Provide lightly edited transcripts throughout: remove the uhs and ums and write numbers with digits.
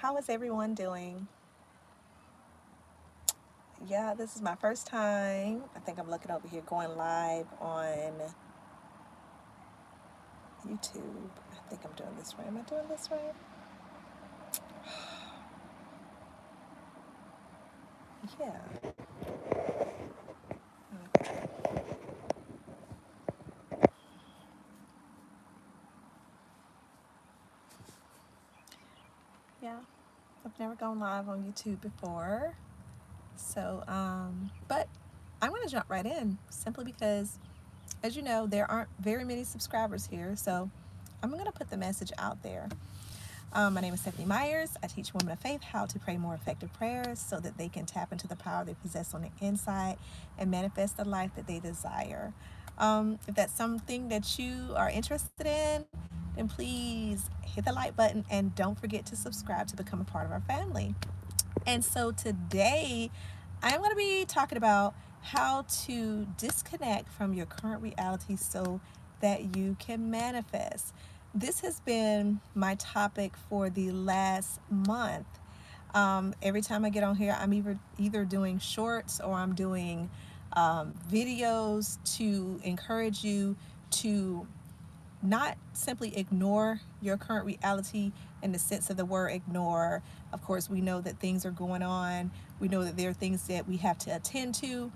How is everyone doing? Yeah, this is my first time. I think I'm looking over here going live on YouTube. I think I'm doing this right. Am I doing this right? Yeah. Okay. Yeah. I've never gone live on YouTube before. But I'm going to jump right in simply because, as you know, there aren't very many subscribers here. So I'm going to put the message out there. My name is Stephanie Myers. I teach women of faith how to pray more effective prayers so that they can tap into the power they possess on the inside and manifest the life that they desire. If that's something that you are interested in, then please hit the like button and don't forget to subscribe to become a part of our family. And so today, I'm going to be talking about how to disconnect from your current reality so that you can manifest. This has been my topic for the last month. Every time I get on here, I'm either doing shorts or I'm doing videos to encourage you to not simply ignore your current reality in the sense of the word ignore. Of course, we know that things are going on. We know that there are things that we have to attend to.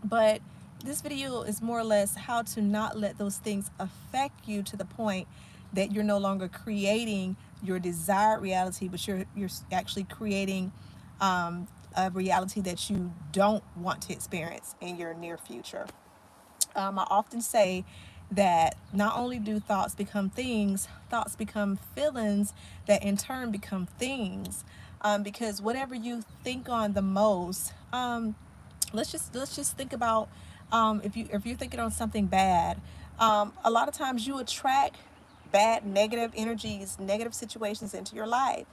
But this video is more or less how to not let those things affect you to the point that you're no longer creating your desired reality, but you're actually creating a reality that you don't want to experience in your near future. I often say that not only do thoughts become things, thoughts become feelings that in turn become things. Because whatever you think on the most, let's just think about if you're thinking on something bad, a lot of times you attract bad, negative energies, negative situations into your life.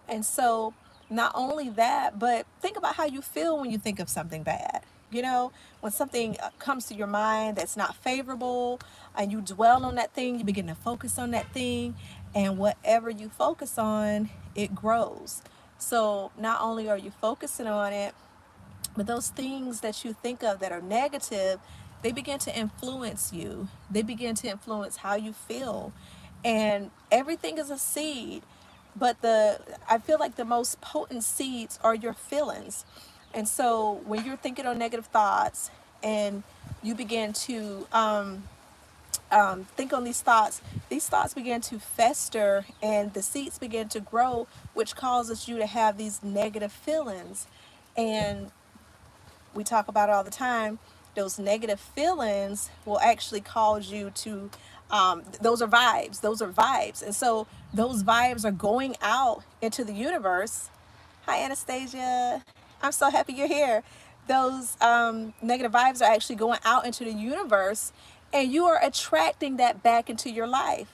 And so, not only that, but think about how you feel when you think of something bad. You know, when something comes to your mind that's not favorable and you dwell on that thing, you begin to focus on that thing, and whatever you focus on, it grows. So, not only are you focusing on it, but those things that you think of that are negative, they begin to influence you. They begin to influence how you feel. And everything is a seed, but I feel like the most potent seeds are your feelings. And so when you're thinking on negative thoughts and you begin to think on these thoughts begin to fester and the seeds begin to grow, which causes you to have these negative feelings. And we talk about it all the time, those negative feelings will actually cause you to, those are vibes. And so those vibes are going out into the universe. Hi, Anastasia. I'm so happy you're here. Those negative vibes are actually going out into the universe, and you are attracting that back into your life.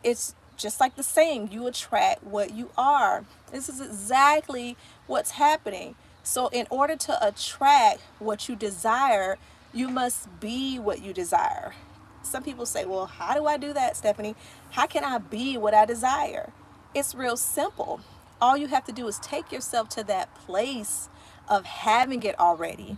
It's just like the saying, you attract what you are. This is exactly what's happening. So in order to attract what you desire, you must be what you desire. Some people say, well, how do I do that, Stephanie? How can I be what I desire? It's real simple. All you have to do is take yourself to that place of having it already.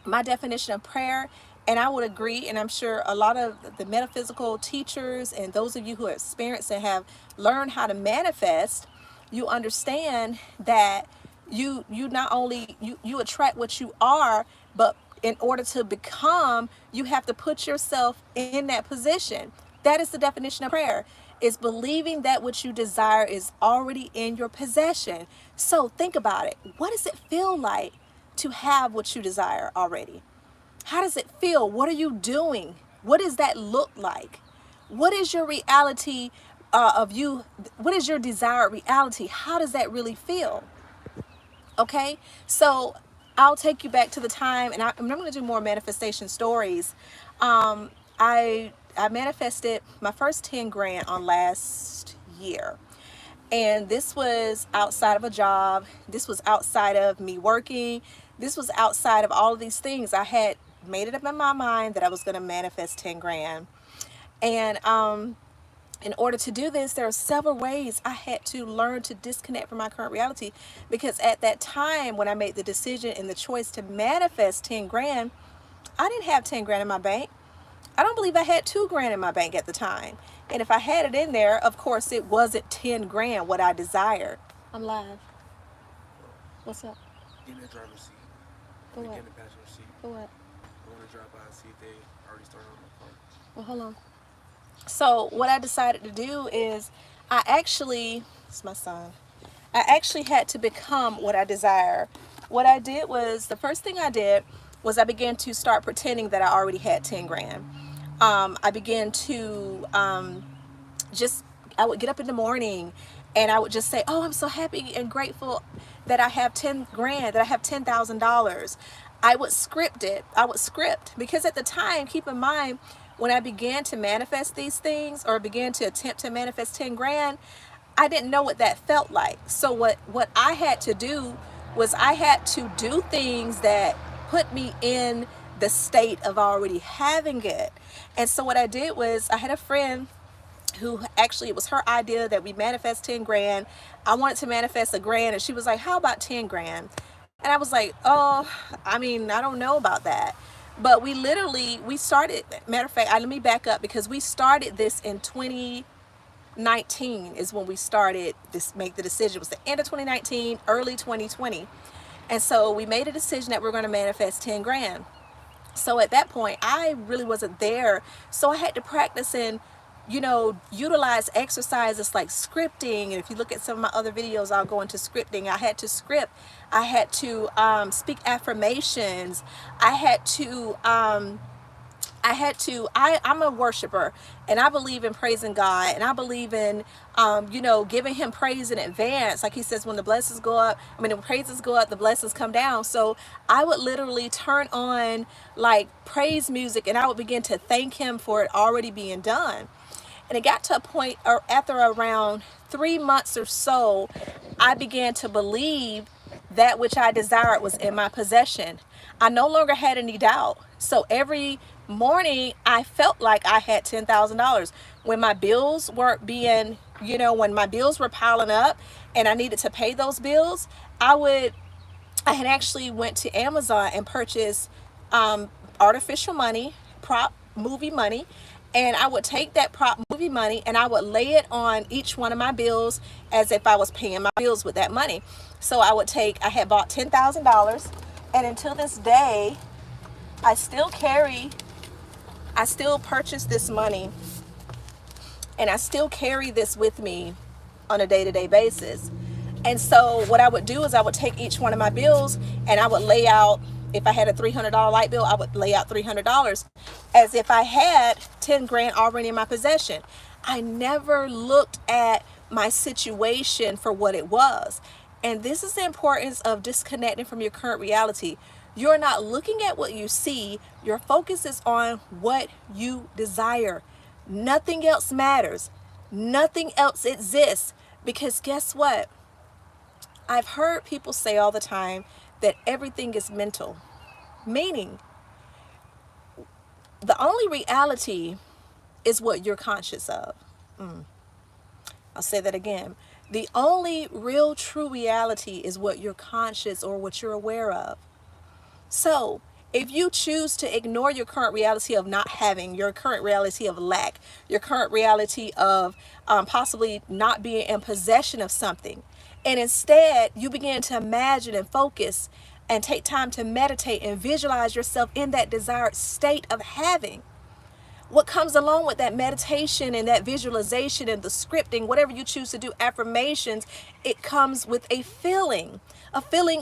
My definition of prayer, and I would agree, and I'm sure a lot of the metaphysical teachers and those of you who are experienced and have learned how to manifest, you understand that you not only you attract what you are, but in order to become, you have to put yourself in that position. That is the definition of prayer, is believing that what you desire is already in your possession. So think about it. What does it feel like to have what you desire already? How does it feel? What are you doing? What does that look like? What is your reality of you? What is your desired reality? How does that really feel? Okay, so I'll take you back to the time, and I'm going to do more manifestation stories. I manifested my first 10 grand on last year. And this was outside of a job. This was outside of me working. This was outside of all of these things. I had made it up in my mind that I was going to manifest 10 grand. And In order to do this, there are several ways I had to learn to disconnect from my current reality, because at that time when I made the decision and the choice to manifest 10 grand, I didn't have 10 grand in my bank. I don't believe I had 2 grand in my bank at the time. And if I had it in there, of course, it wasn't 10 grand what I desired. I'm live. What's up? In the driver's seat. For what? In the passenger seat. For what? I want to drive by and see if they already started on the car. Well, hold on. So what I decided to do is it's my son. I actually had to become what I desire. What I did was, the first thing I did was I began to start pretending that I already had 10 grand. I began to I would get up in the morning and I would just say, oh, I'm so happy and grateful that I have 10 grand, that I have $10,000. I would script it. Because at the time, keep in mind, when I began to manifest these things, or began to attempt to manifest 10 grand, I didn't know what that felt like. So what I had to do was I had to do things that put me in the state of already having it. And so what I did was, I had a friend who actually, it was her idea that we manifest 10 grand. I wanted to manifest a grand, and she was like, how about 10 grand? And I was like, oh, I mean, I don't know about that. But we started, matter of fact, let me back up, because we started this in 2019 is when we started this, make the decision. It was the end of 2019, early 2020. And so we made a decision that we're going to manifest 10 grand. So at that point, I really wasn't there. So I had to practice and, utilize exercises like scripting. And if you look at some of my other videos, I'll go into scripting. I had to script. I had to speak affirmations. I'm a worshiper, and I believe in praising God, and I believe in, giving him praise in advance. Like he says, when the praises go up, the blessings come down. So I would literally turn on like praise music, and I would begin to thank him for it already being done. And it got to a point, or after around 3 months or so, I began to believe that which I desired was in my possession. I no longer had any doubt. So every morning I felt like I had $10,000. When my bills weren't being, when my bills were piling up and I needed to pay those bills, I had actually went to Amazon and purchased artificial money, prop movie money. And I would take that prop movie money and I would lay it on each one of my bills as if I was paying my bills with that money. So I had bought $10,000, and until this day, I still purchase this money, and I still carry this with me on a day-to-day basis. And so what I would do is I would take each one of my bills and I would lay out, if I had a $300 light bill, I would lay out $300 as if I had 10 grand already in my possession. I never looked at my situation for what it was. And this is the importance of disconnecting from your current reality. You're not looking at what you see. Your focus is on what you desire. Nothing else matters. Nothing else exists. Because guess what? I've heard people say all the time that everything is mental. Meaning, the only reality is what you're conscious of. I'll say that again. The only real true reality is what you're conscious or what you're aware of. So if you choose to ignore your current reality of not having, your current reality of lack, your current reality of possibly not being in possession of something, and instead you begin to imagine and focus and take time to meditate and visualize yourself in that desired state of having, what comes along with that meditation and that visualization and the scripting, whatever you choose to do, affirmations, it comes with a feeling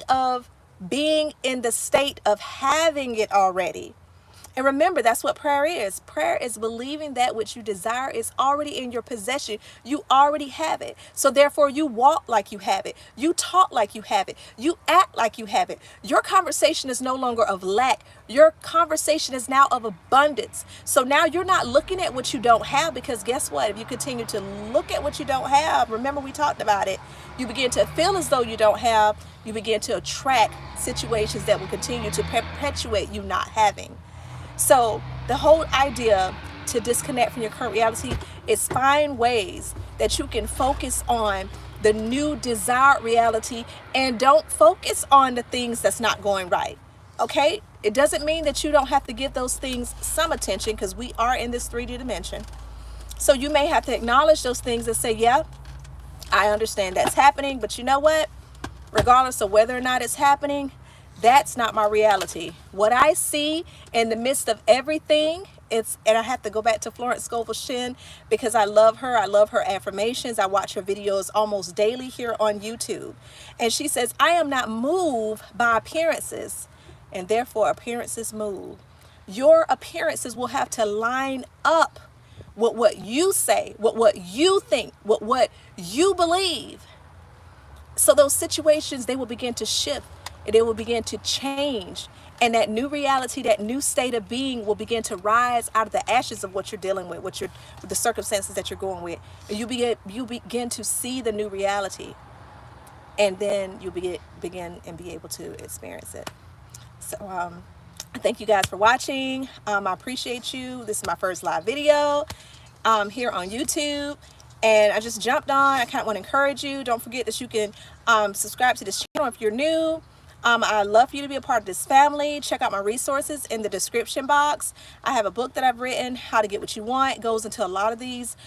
of being in the state of having it already. And remember, that's what prayer is. Prayer is believing that which you desire is already in your possession. You already have it. So therefore, you walk like you have it. You talk like you have it. You act like you have it. Your conversation is no longer of lack. Your conversation is now of abundance. So now you're not looking at what you don't have, because guess what? If you continue to look at what you don't have, remember we talked about it, you begin to feel as though you don't have, you begin to attract situations that will continue to perpetuate you not having. So the whole idea to disconnect from your current reality is find ways that you can focus on the new desired reality and don't focus on the things that's not going right. Okay? It doesn't mean that you don't have to give those things some attention, because we are in this 3D dimension. So you may have to acknowledge those things and say, yeah, I understand that's happening, but you know what? Regardless of whether or not it's happening, that's not my reality. What I see in the midst of everything, and I have to go back to Florence Scovel Shinn because I love her. I love her affirmations. I watch her videos almost daily here on YouTube. And she says, I am not moved by appearances, and therefore appearances move. Your appearances will have to line up with what you say, with what you think, with what you believe. So those situations, they will begin to shift and they will begin to change. And that new reality, that new state of being will begin to rise out of the ashes of what you're dealing with, with the circumstances that you're going with. And you begin to see the new reality. And then you begin and be able to experience it. So thank you guys for watching. I appreciate you. This is my first live video here on YouTube. And I just jumped on. I kind of want to encourage you. Don't forget that you can subscribe to this channel if you're new. I'd love for you to be a part of this family. Check out my resources in the description box. I have a book that I've written, How to Get What You Want. It goes into a lot of these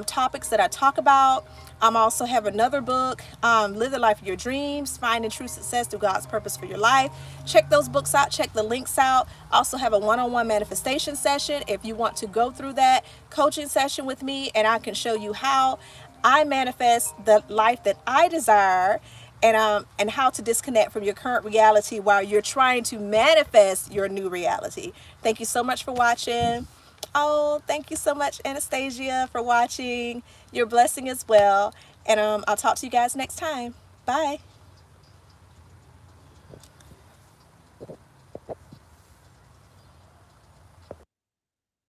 topics that I talk about. I also have another book, Live the Life of Your Dreams, Finding True Success Through God's Purpose for Your Life. Check those books out. Check the links out. I also have a one-on-one manifestation session if you want to go through that coaching session with me, and I can show you how I manifest the life that I desire, and how to disconnect from your current reality while you're trying to manifest your new reality. Thank you so much for watching. Oh, thank you so much, Anastasia, for watching. You're a blessing as well. And I'll talk to you guys next time. Bye.